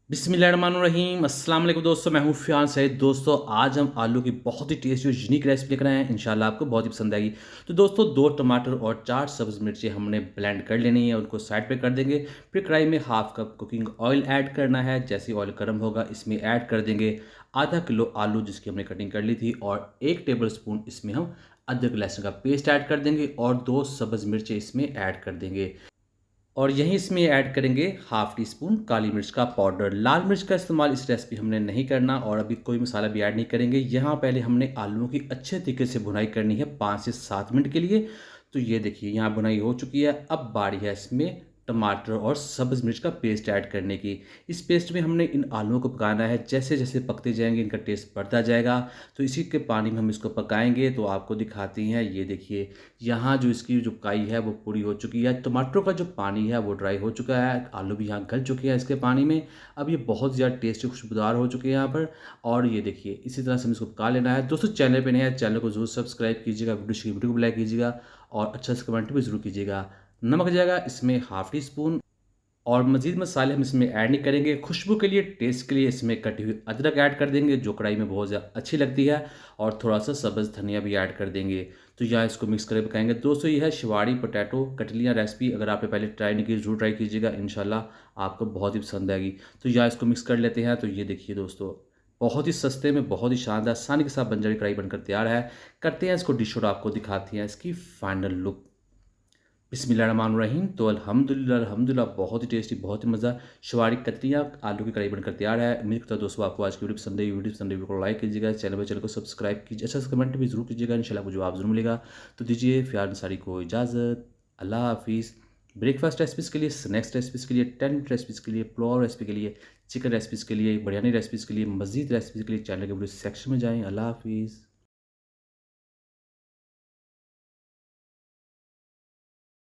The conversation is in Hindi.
बिस्मिल्लाहिर्रहमानिर्रहीम अस्सलाम वालेकुम दोस्तों, मैं हूँ फ़ियान सईद। दोस्तों आज हम आलू की बहुत ही टेस्टी और यूनिक रेसिपी लेकर आए हैं। इंशाल्लाह आपको बहुत ही पसंद आएगी। तो दोस्तों 2 टमाटर और 4 सब्ज़ मिर्ची हमने ब्लेंड कर लेनी है, उनको साइड पे कर देंगे। फिर कढ़ाई में half cup cooking oil add करना है। जैसे ही ऑयल गर्म होगा इसमें ऐड कर देंगे आधा किलो आलू जिसकी हमने कटिंग कर ली थी, और 1 टेबलस्पून इसमें हम अदरक लहसुन का पेस्ट ऐड कर देंगे और 2 सब्ज़ मिर्ची इसमें ऐड कर देंगे। और यहीं इसमें ऐड करेंगे हाफ़ टी स्पून काली मिर्च का पाउडर। लाल मिर्च का इस्तेमाल इस रेसिपी हमने नहीं करना और अभी कोई मसाला भी ऐड नहीं करेंगे। यहाँ पहले हमने आलूओं की अच्छे तरीके से भुनाई करनी है 5 से 7 मिनट के लिए। तो ये देखिए यहाँ भुनाई हो चुकी है। अब बारी है इसमें टमाटर और सब्ज़ मिर्च का पेस्ट ऐड करने की। इस पेस्ट में हमने इन आलूओं को पकाना है। जैसे-जैसे पकते जाएँगे इनका टेस्ट बढ़ता जाएगा। तो इसी के पानी में हम इसको पकाएँगे। तो आपको दिखाती हैं, ये देखिए यहाँ जो इसकी जो पकाई है वो पूरी हो चुकी है। टमाटरों का जो पानी है वो ड्राई हो चुका है। आलू भी यहाँ गल चुके हैं इसके पानी में। अब ये बहुत ज़्यादा टेस्टी खुशबूदार हो चुके हैं यहाँ पर। और ये देखिए इसी तरह से हमें इसको पका लेना है। दोस्तों चैनल पे नए हैं, चैनल को ज़रूर सब्सक्राइब कीजिएगा, वीडियो को लाइक कीजिएगा और अच्छा से कमेंट भी ज़रूर कीजिएगा। नमक जाएगा इसमें हाफ़ टी स्पून, और मज़ीद मसाले हम इसमें ऐड नहीं करेंगे। खुशबू के लिए, टेस्ट के लिए इसमें कटी हुई अदरक ऐड कर देंगे जो कढ़ाई में बहुत ज़्यादा अच्छी लगती है, और थोड़ा-सा सब्ज़ धनिया भी ऐड कर देंगे। तो यहाँ इसको मिक्स करके पकाएँगे। दोस्तों ये है शिवाड़ी पोटैटो कटलियाँ रेसिपी। अगर आपने पहले ट्राई नहीं की ज़रूर ट्राई कीजिएगा, इंशाल्लाह आपको बहुत ही पसंद आएगी। तो यहाँ इसको मिक्स कर लेते हैं। तो ये देखिए दोस्तों, बहुत ही सस्ते में बहुत ही शानदार आसानी के साथ बंजारी कढ़ाई बनकर तैयार है। करते हैं इसको डिश और आपको दिखाते हैं इसकी फाइनल लुक। बिस्मिल्लाहिर्रहमानिर्रहीम। तो अल्हम्दुलिल्लाह बहुत ही टेस्टी, बहुत ही मज़ा शिवाड़ी कतरियाँ आलू की कढ़ाई बनकर तैयार है। उम्मीद करता हूँ दोस्तों आपको आज की वीडियो पसंद आई वीडियो को लाइक कीजिएगा, चैनल को सब्सक्राइब कीजिए, अच्छा सा कमेंट भी ज़रूर कीजिएगा। इंशाल्लाह आपको जवाब ज़रूर मिलेगा। तो दीजिए फ़ियान अंसारी को इजाज़त। अल्लाह हाफ़िज़। ब्रेकफास्ट रेसिपीज़ के लिए, स्नैक्स रेसिपीज़ के लिए, 10 मिनट रेसिपीज़ के लिए, पुलाव रेसिपी के लिए, चिकन रेसिपीज़ के लिए, बिरयानी रेसिपीज़ के लिए, मज़ीद रेसिपीज़ के लिए चैनल के वीडियो सेक्शन में जाएँ। अल्लाह हाफ़िज़।